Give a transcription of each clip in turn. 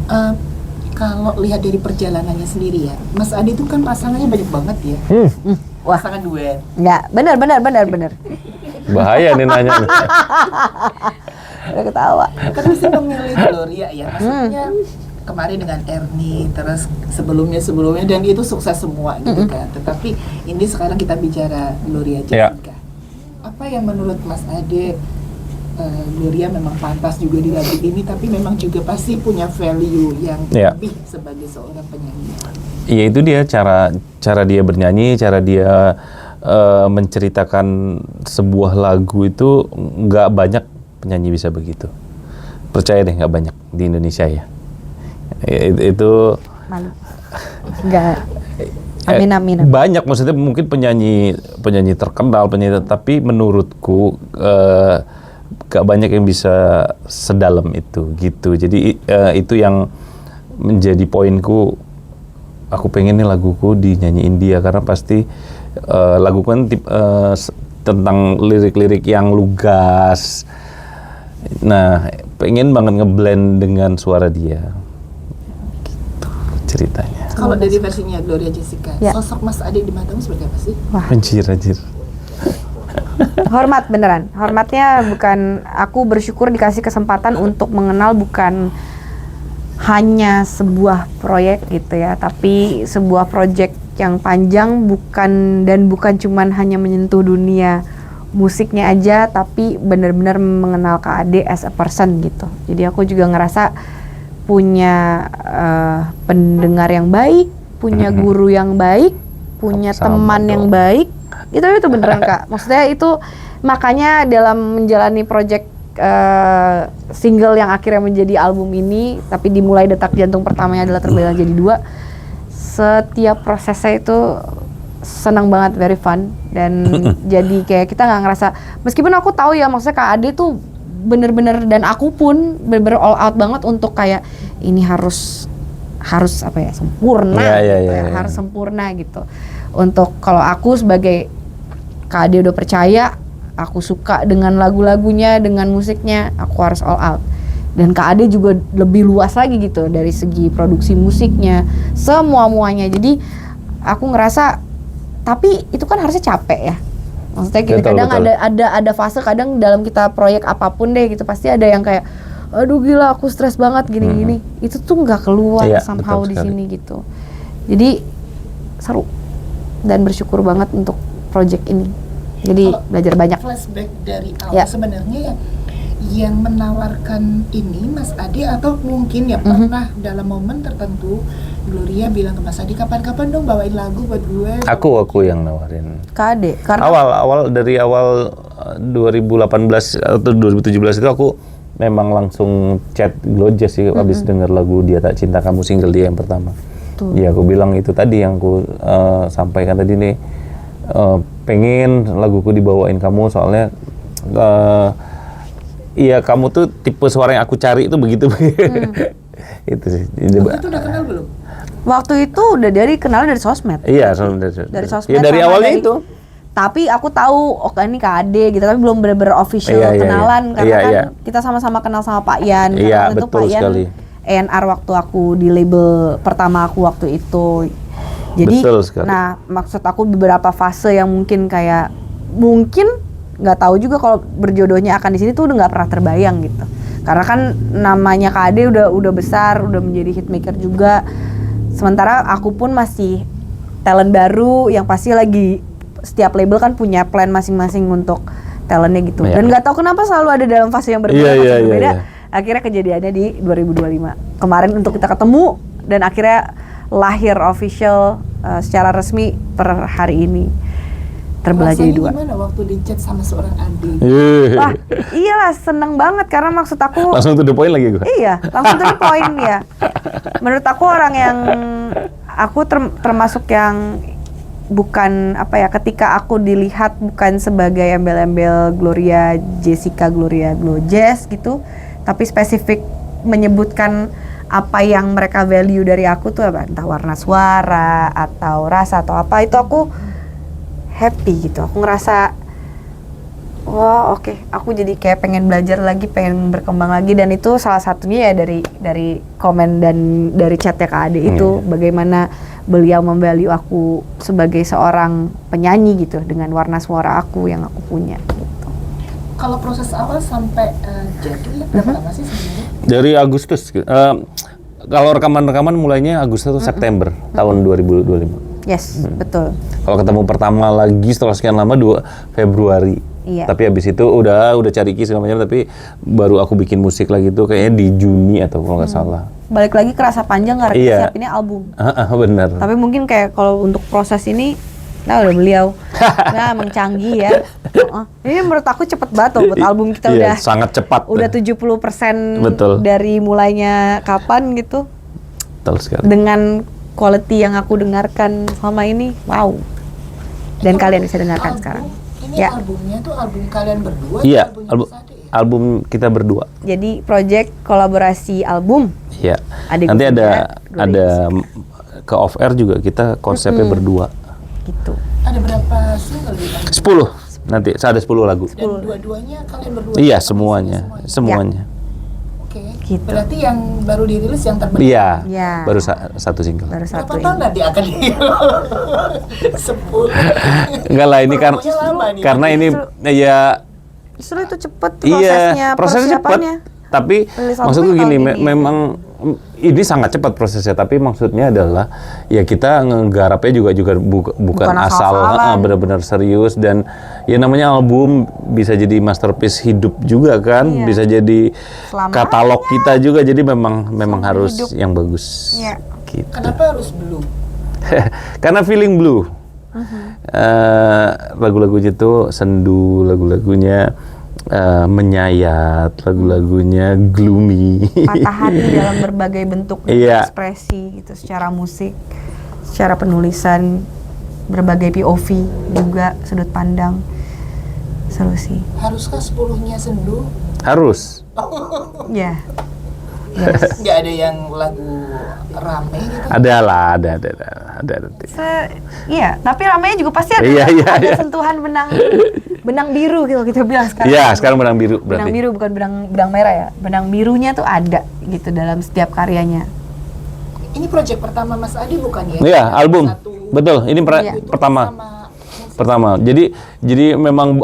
Eh, Kalau lihat dari perjalanannya sendiri ya, Mas Adi itu kan pasangannya banyak banget ya. Wah, Pasangan duet. enggak, benar. Bahaya nih nanya. Udah ketawa. Kan mesti memilih Gloria ya, maksudnya kemarin dengan Ernie, terus sebelumnya dan itu sukses semua gitu kan. Tetapi ini sekarang kita bicara Gloria Jessica. Apa yang menurut Mas Ade Gloria memang pantas juga di lagu ini, tapi memang juga pasti punya value yang lebih sebagai seorang penyanyi. Iya, itu dia cara dia bernyanyi, cara dia menceritakan sebuah lagu itu nggak banyak penyanyi bisa begitu. Percaya deh, nggak banyak di Indonesia ya. Itu Malu. Enggak. Amin. Banyak, maksudnya mungkin penyanyi terkenal, tapi menurutku gak banyak yang bisa sedalam itu gitu. Jadi itu yang menjadi poinku. Aku pengen nih laguku dinyanyiin dia, karena pasti lagu kan tentang lirik-lirik yang lugas. Nah, pengen banget ngeblend dengan suara dia. Gitu ceritanya. Kalau dari versinya Gloria Jessica, sosok Mas Ade di matamu seperti apa sih? Wah. Anjir. Hormat beneran. Hormatnya bukan, aku bersyukur dikasih kesempatan untuk mengenal bukan hanya sebuah proyek gitu ya, tapi sebuah proyek yang panjang, bukan cuman hanya menyentuh dunia musiknya aja, tapi benar-benar mengenal Kak Ade as a person gitu. Jadi aku juga ngerasa punya pendengar yang baik, punya guru yang baik, punya teman yang baik. Itu beneran Kak. Maksudnya itu makanya dalam menjalani project single yang akhirnya menjadi album ini, tapi dimulai detak jantung pertamanya adalah Terbelah Jadi Dua. Setiap prosesnya itu senang banget, very fun, dan jadi kayak kita nggak ngerasa, meskipun aku tahu ya maksudnya Kak Ade tuh bener-bener, dan aku pun bener-bener all out banget untuk kayak ini harus apa ya, sempurna harus sempurna gitu. Untuk kalau aku sebagai Kak Ade udah percaya, aku suka dengan lagu-lagunya, dengan musiknya, aku harus all out. Dan Kak Ade juga lebih luas lagi gitu dari segi produksi musiknya, muanya. Jadi aku ngerasa, tapi itu kan harusnya capek ya. Maksudnya gini, kadang ada fase, kadang dalam kita proyek apapun deh gitu, pasti ada yang kayak, aduh gila aku stres banget gini-gini. Itu tuh nggak keluar somehow di sini gitu. Jadi seru dan bersyukur banget untuk project ini. Jadi belajar banyak. Flashback dari awal sebenarnya yang menawarkan ini Mas Ade, atau mungkin ya pernah dalam momen tertentu Gloria bilang ke Mas Ade, kapan-kapan dong bawain lagu buat gue. Aku yang nawarin. Kak Ade, karena dari awal 2018 atau 2017 itu aku memang langsung chat Gloria sih abis denger lagu Dia Tak Cinta Kamu, single dia yang pertama. Iya, aku bilang itu tadi yang aku sampaikan tadi nih, pengen laguku dibawain kamu, soalnya iya kamu tuh tipe suara yang aku cari itu begitu. Itu sih. Waktu itu udah kenal belum? Waktu itu udah kenal dari sosmed. Iya, dari sosmed. Ya dari awalnya itu. Tapi aku tahu, ini Kak Ade gitu, tapi belum bener-bener official kenalan, karena kita sama-sama kenal sama Pak Ian. Iya, betul sekali. ENR waktu aku di label pertama aku waktu itu. Jadi, nah maksud aku beberapa fase yang mungkin nggak tahu juga kalau berjodohnya akan di sini tuh udah nggak pernah terbayang gitu. Karena kan namanya Kak Ade udah besar, udah menjadi hitmaker juga. Sementara aku pun masih talent baru yang pasti lagi, setiap label kan punya plan masing-masing untuk talentnya gitu. Dan nggak tahu kenapa selalu ada dalam fase yang berbeda. Akhirnya kejadiannya di 2025 kemarin untuk kita ketemu, dan akhirnya lahir official secara resmi per hari ini Terbelah Jadi Dua. Gimana waktu di chat sama seorang Ade? Wah, iyalah seneng banget, karena maksud aku langsung to the point lagi gue. Iya, langsung to the point ya. Menurut aku orang yang aku termasuk yang bukan ketika aku dilihat bukan sebagai embel-embel Gloria Jessica, Gloria Glow Jazz gitu, tapi spesifik menyebutkan apa yang mereka value dari aku tuh apa, entah warna suara atau rasa atau apa, itu aku happy gitu. Aku ngerasa wah oke, aku jadi kayak pengen belajar lagi, pengen berkembang lagi, dan itu salah satunya ya dari komen dan dari chatnya Kak Ade itu bagaimana beliau memvalue aku sebagai seorang penyanyi gitu dengan warna suara aku yang aku punya gitu. Kalau proses awal sampai jadi berapa lama sih sebenarnya? Dari Agustus. Kalau rekaman mulainya Agustus atau September tahun 2025. Yes, betul. Kalau ketemu pertama lagi setelah sekian lama 2 Februari. Iya. Tapi habis itu udah cari key segala macam, tapi baru aku bikin musik lagi tuh kayaknya di Juni atau kalau nggak salah. Balik lagi kerasa panjang karena Iya. siapinnya album. Benar. Tapi mungkin kayak kalau untuk proses ini, nah udah beliau, nah emang canggih ya. Ini menurut aku cepet banget loh buat album kita Iya, udah sangat cepat. udah 70% Betul. dari mulainya kapan gitu. Betul sekali. Dengan quality yang aku dengarkan selama ini, wow. Dan kalian bisa dengarkan sekarang. Ini Ya. albumnya tuh album kalian berdua? Iya, albumnya album, Mas Ade ya? album kita berdua. Jadi project kolaborasi album. Iya. Adik Nanti gue ada juga, ada ke off air juga kita konsepnya berdua. Gitu. Ada berapa single di album? 10. Nanti ada 10 lagu. Dan dua-duanya kalian berdua? Iya, semuanya. Semuanya. Oke. Gitu. Berarti yang baru dirilis yang terbaru? Iya. Iya. Baru satu single. Baru Berapa satu tahun ini. nanti akan 10? Enggak lah, ini kan Promonya lama nih. karena ini ya Justru itu cepet iya, prosesnya cepat. persiapannya. Tapi Rilis maksudku albumnya gini, tahun ini. memang ini sangat cepat prosesnya. Tapi maksudnya adalah ya kita ngegarapnya juga bukan asal, asal-asalan. benar-benar serius, dan ya namanya album bisa jadi masterpiece hidup juga kan, Iya. bisa jadi Selamanya. katalog kita juga. Jadi memang harus hidup. yang bagus. Iya. Gitu. Kenapa harus blue? Karena feeling blue. Lagu-lagunya tuh sendu, lagu-lagunya menyayat, lagu-lagunya gloomy. Patah hati dalam berbagai bentuk Iya. ekspresi gitu, secara musik, secara penulisan, berbagai POV juga, sudut pandang. Seru sih. Haruskah 10-nya sendu? Harus. Ya. Yes. Nggak ada yang lagu rame gitu? Ada lah, ada nanti. Iya, tapi ramainya juga pasti ada. Iya, ada sentuhan benang biru gitu kita bilang sekarang. Iya, sekarang benang biru Benang berarti. biru bukan benang merah ya. Benang birunya tuh ada gitu dalam setiap karyanya. Ini project pertama Mas Ade bukan ya? Iya, album. Satu- Betul, ini Iya. pertama. sama Jadi memang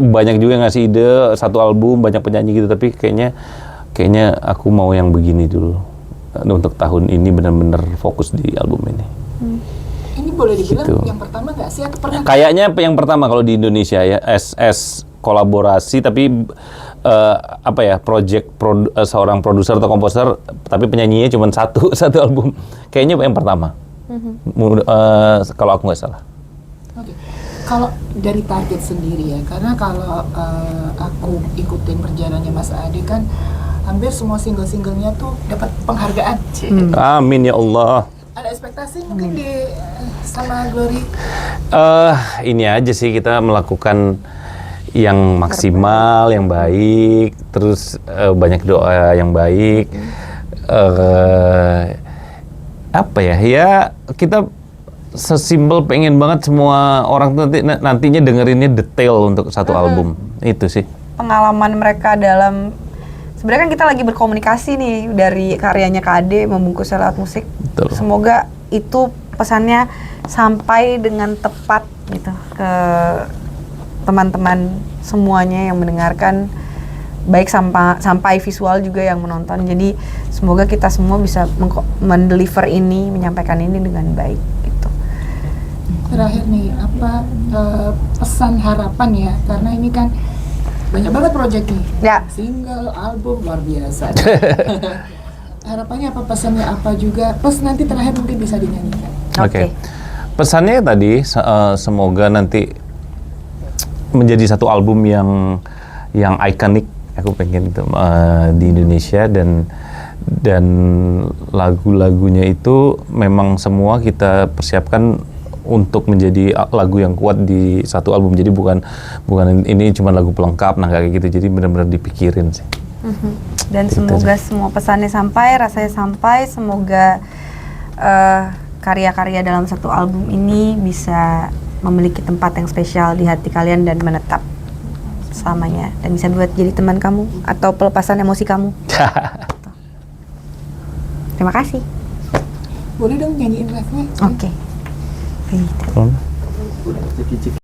banyak juga yang ngasih ide satu album, banyak penyanyi gitu, tapi kayaknya aku mau yang begini dulu. Untuk tahun ini benar-benar fokus di album ini. Ini boleh dibilang Gitu. yang pertama nggak sih atau pernah? Kayaknya yang pertama kalau di Indonesia ya, SS kolaborasi, tapi seorang produser atau komposer, tapi penyanyinya cuma satu album. Kayaknya yang pertama. Kalau aku nggak salah. Oke. Kalau dari target sendiri ya, karena kalau aku ikutin perjalanannya Mas Ade kan hampir semua single-singlenya tuh dapat penghargaan. Amin ya Allah. Ada ekspektasi mungkin di sama Glory? Ini aja sih, kita melakukan yang maksimal, yang baik, terus banyak doa yang baik. Ya kita sesimpel pengen banget semua orang tuh nantinya dengerinnya detail untuk satu album. Itu sih. Pengalaman mereka dalam, sebenarnya kan kita lagi berkomunikasi nih dari karyanya Kak Ade membungkusnya lewat musik. Betul. Semoga itu pesannya sampai dengan tepat gitu ke teman-teman semuanya yang mendengarkan, baik sampai visual juga yang menonton. Jadi semoga kita semua bisa mendeliver ini, menyampaikan ini dengan baik gitu. Terakhir nih, apa pesan harapan ya? Karena ini kan banyak banget project nih. Ya. Single, album, luar biasa. Harapannya apa, pesannya apa juga? Plus nanti terakhir mungkin bisa dinyanyikan. Oke. Pesannya tadi semoga nanti menjadi satu album yang ikonik. Aku pengen itu di Indonesia, dan lagu-lagunya itu memang semua kita persiapkan untuk menjadi lagu yang kuat di satu album. Jadi bukan ini cuma lagu pelengkap, nah kayak gitu. Jadi benar-benar dipikirin sih. Dan Gitu semoga semua pesannya sampai, rasanya sampai. Semoga karya-karya dalam satu album ini bisa memiliki tempat yang spesial di hati kalian dan menetap selamanya dan bisa buat jadi teman kamu atau pelepasan emosi kamu. Terima kasih. Boleh dong nyanyiin refnya? Oke.